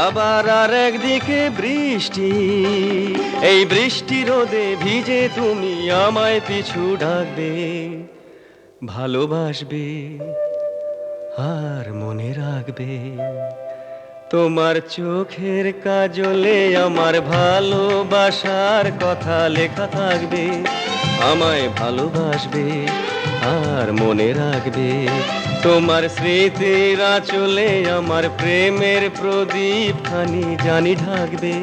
আবার আর একদিকে বৃষ্টি, এই বৃষ্টি রোদে ভিজে তুমি আমায় পিছু ডাকবে, ভালোবাসবে আর মনে রাখবে। তোমার চোখের কাজলে আমার ভালোবাসার কথা লেখা থাকবে, আমায় ভালোবাসবে আর মনে রাখবে। তোমার স্মৃতির আঁচলে আমার প্রেমের প্রদীপ খানি জানি ঢাকবে,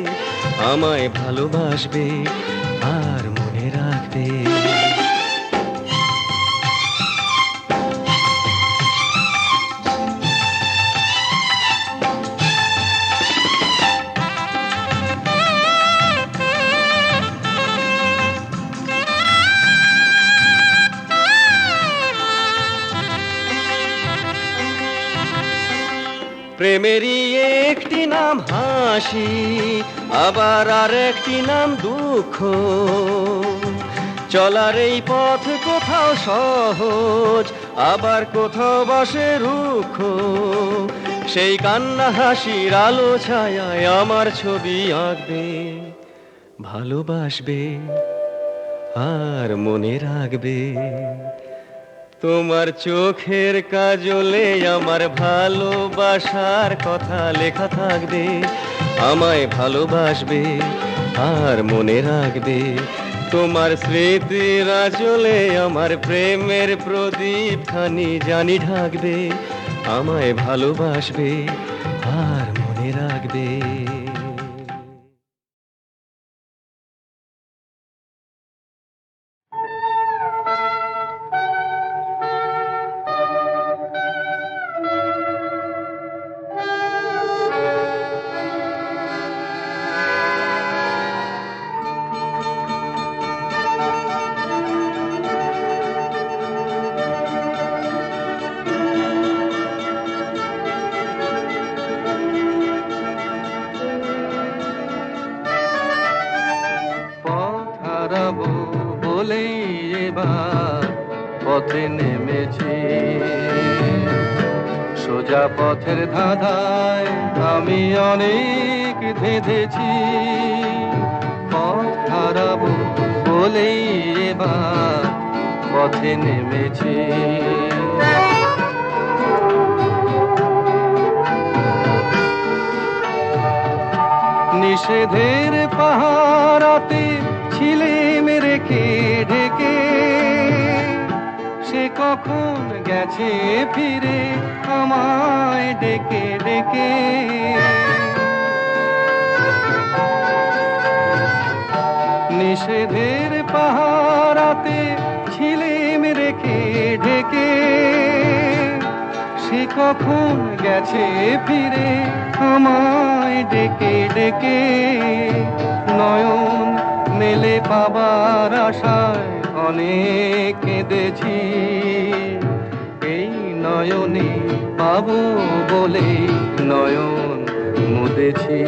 আমায় ভালোবাসবে আর মনে রাখবে। প্রেমেরই একটি নাম হাসি, আবার আর একটি নাম দুঃখ। চলার এই পথ কোথাও সহজ, আবার কোথাও বসে রুক্ষ। সেই কান্না হাসির আলো ছায়ায় আমার ছবি আঁকবে, ভালোবাসবে আর মনে রাখবে। তোমার চোখের কাজলে আমার ভালোবাসার কথা লেখা থাকবে, আমায় ভালোবাসবে আর মনে রাখবে। তোমার স্মৃতির আঁচলে আমার প্রেমের প্রদীপ খানি জানি ঢাকবে, আমায় ভালোবাসবে আর মনে রাখবে। বলেই এবার পথে নেমেছি, সোজা পথের ধাঁধায় আমি অনেক ধেঁধেছি। পথ হারাবো বলেই এবার পথে নেমেছি। নিষেধের পাহারাতে ছিলেম রেখে ঢেকে, সে কখন গেছে ফিরে আমায় ডেকে ডেকে। নিষেধের পাহারাতে ছিলেম রেখে ঢেকে, সে কখন গেছে ফিরে আমায় ডেকে ডেকে। নয়ন মেলে পাবার আশায় অনেক কেঁদেছি, এই নয়নে পাবো বলে নয়ন মুদেছি।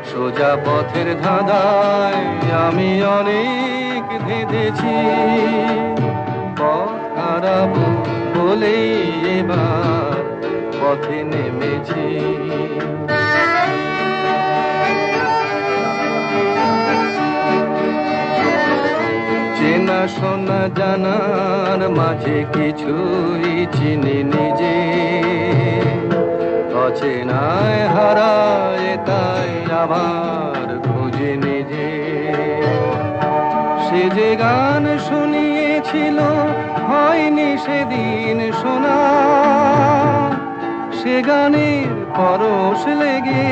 সোজা পথের ধাঁধায় আমি অনেক ধেঁধেছি, পথ হারাবো বলেই এবার পথে নেমেছি। চেনা শোনা জানার মাঝে কিছুই চিনি নিজে, অচেনায় হারায় তাই আবার খুঁজে নিজে। সে যে গান শুনিয়েছিল হয়নি সেদিন শোনা, সে গানের পরশ লেগে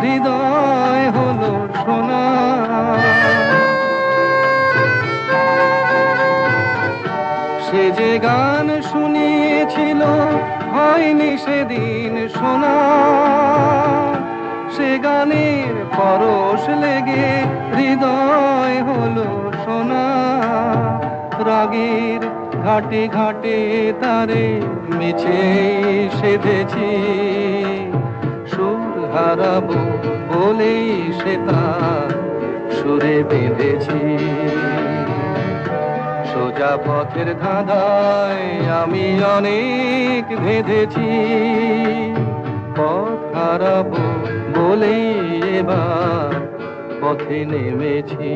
হৃদয় হলো সোনা। সে যে গান শুনিয়েছিল হয়নি সেদিন শোনা, সে গানের পরশ লেগে হৃদয় হলো সোনা। রাগের ঘাটে ঘাটে তারে মিছে সেধেছি, সুর হারাবো বলেই সে তার সুরে বেঁধেছি। সোজা পথের ধাঁধায় আমি অনেক ধেঁধেছি, পথ হারাবো বলেই এবার পথে নেমেছি।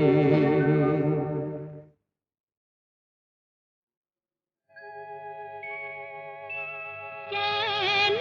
কেন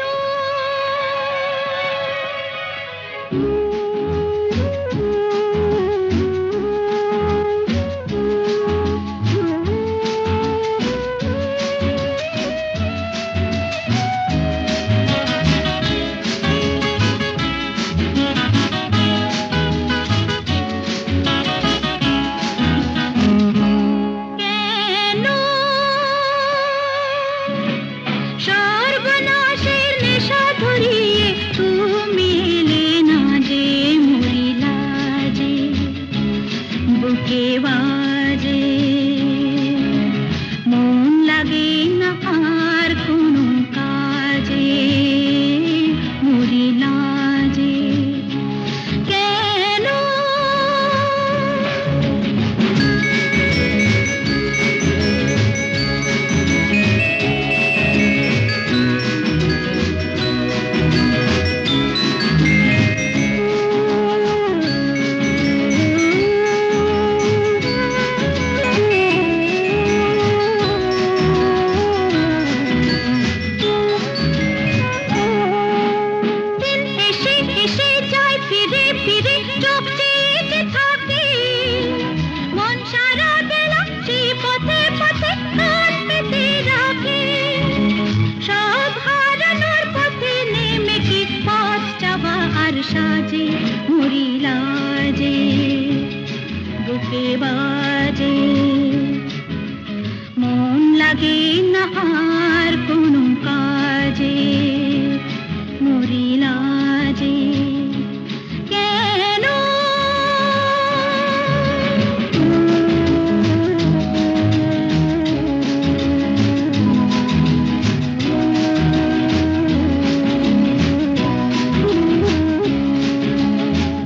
কেন সর্বনাশের নেশা ধরিয়ে তুমি এলে না যে মরিলা যে বুকে বাজে মন লাগে না আর কোনো কাজে মরিলা যে কেন দিন এসে এসে যায় ফিরে ফিরে চোখ চেয়ে থাকে মন সারা বেলা সেই পথে পথে কান পেতে রাখে সব হারানোর পথে নেমে কি পথ চাওয়া আর সাজে মরিলা যে বুকে বাজে মন লাগে না আর কোনো কাজে মরিলা যে কেন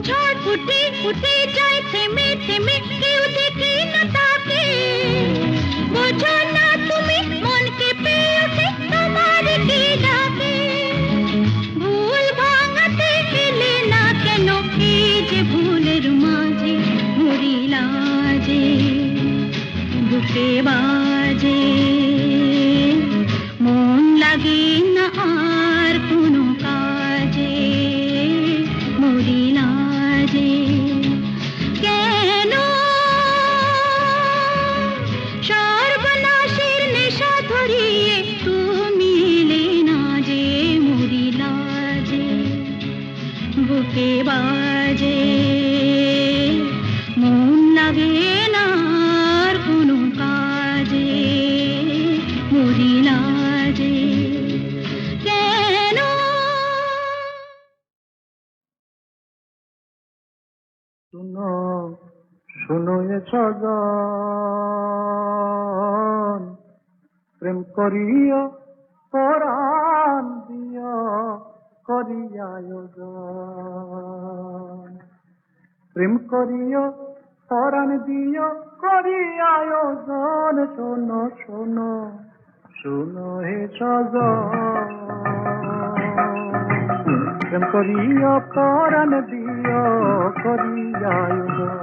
ঝড় উঠে উঠে যায় থেমে থেমে কেউ দেখে না তাকে বোঝো না তুমি মনকে পেয়ে ওঠে তোমার কি ডাকে ভুল ভাঙাতে এলে না কেন এই যে ভুলের মাঝে মরিলা যে বুকে বাজে মন লাগে না আর কোনো কাজে মরিলা যে কেন সর্বনাশের নেশা ধরিয়ে তুমি এলে না যে মরিলা যে বুকে বাজে মন লাগে না আর কোনো কাজে মরিলা যে কেন শুনো শুনো এ সজন প্রেম করিও পরাণ দিও করিয়া আয়োজন প্রেম করিও পরাণ দিও করিয়া আয়োজন শোনো শোনো শোনো হে সজন প্রেম করিও পরাণ দিও করিয়া আয়োজন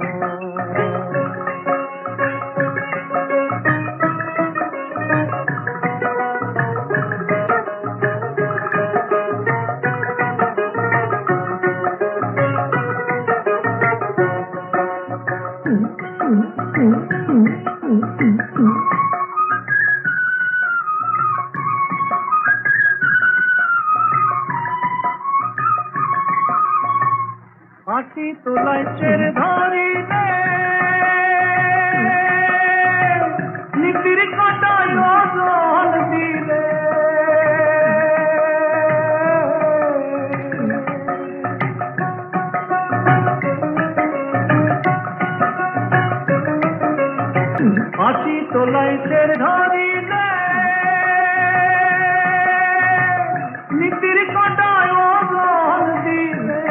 হাসি তোলাই চের ধরিলে নীতির কাটায় ওজন দিলে হাসি তোলাই চের ধরিলে নীতির কাটায় ওজন দিলে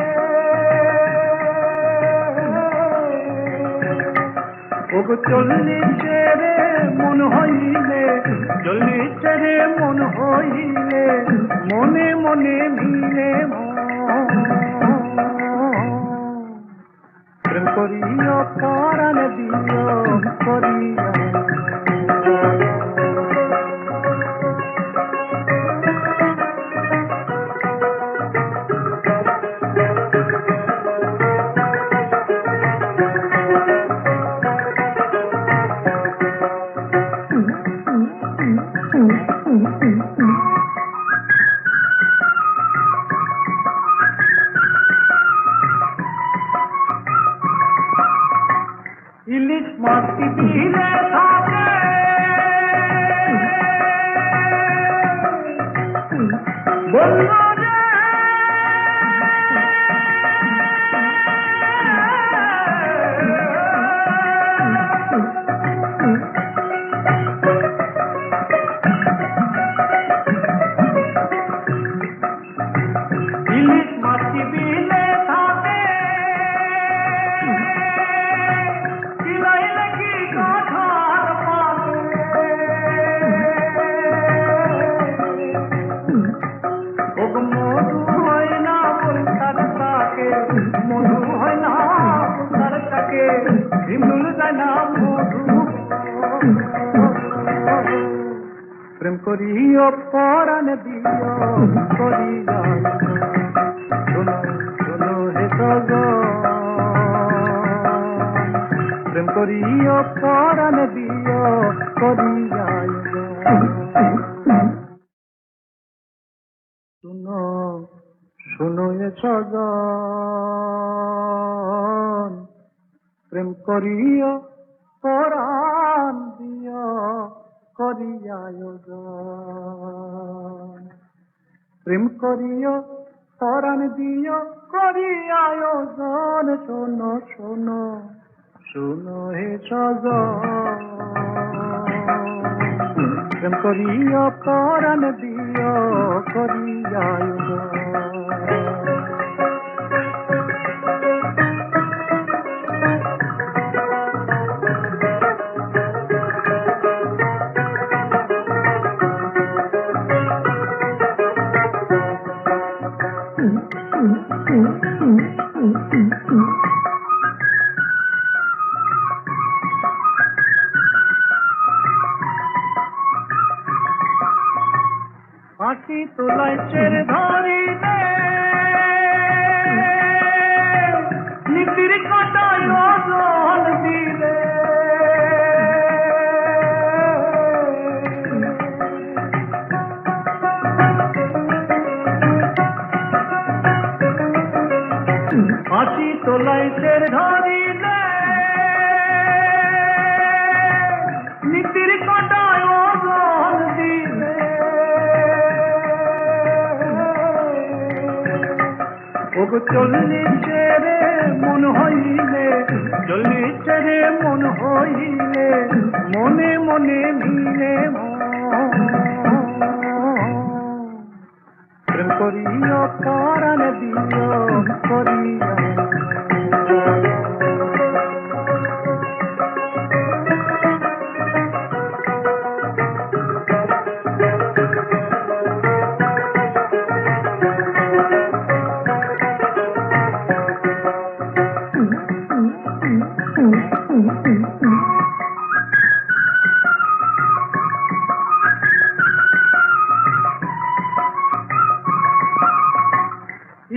ওগো চল্লিশে রে মন হইলে চল্লিশে রে মন হইলে মনে মনে মিলে মন প্রেম করিও পরাণ দিও করিয়া ইলিশ মাছটি দিলে থাকে বলল রে ইলিশ মাছটি দিলে থাকে মধু হয় না তার তাকে মধু হয় না তার তাকে হিমুল যায় না মধু প্রেম করিও পরাণ দিও করিয়া শোনো শোনো হে সজন প্রেম করিও পরাণ দিও করিয়া শুনো শুনো এ সজন প্রেম করিও পরাণ দিও করিয়া আয়োজন প্রেম করিও পরাণ দিও করিয়া আয়োজন শোনো শোনো শোনো হে সজন প্রেম করিও পরাণ দিও করিয়া আয়োজন হাসি তোলাই চের ধরিলে নীতির কাটায় ওজন দিলে হাসি তোলাই চের ধরিলে নীতির কাটায় ওজন দিলে ওগো চল্লিশে রে মন হইলে চল্লিশে রে মন হইলে মনে মনে মিলে প্রেম করিও পরাণ দিও করিয়া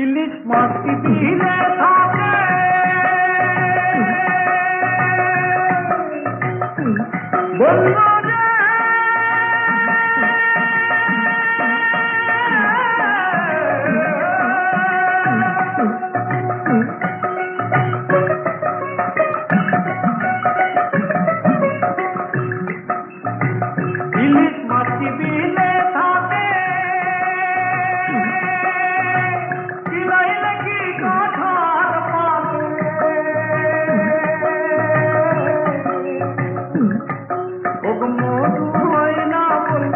ইলিশ মাছটি দিলে থাকে বলল রে ইলিশ মাছটি দিলে থাকে মধু হয় না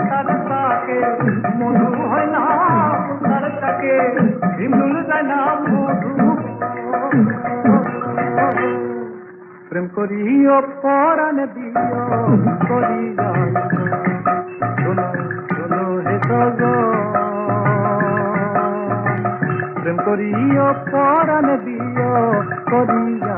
তার তাকে মধু হয় না তার তাকে হিমুল যায় না মধু প্রেম করিও পরাণ দিও করিয়া শোনো শোনো হে সজন প্রেম করিও পরাণ দিও করিয়া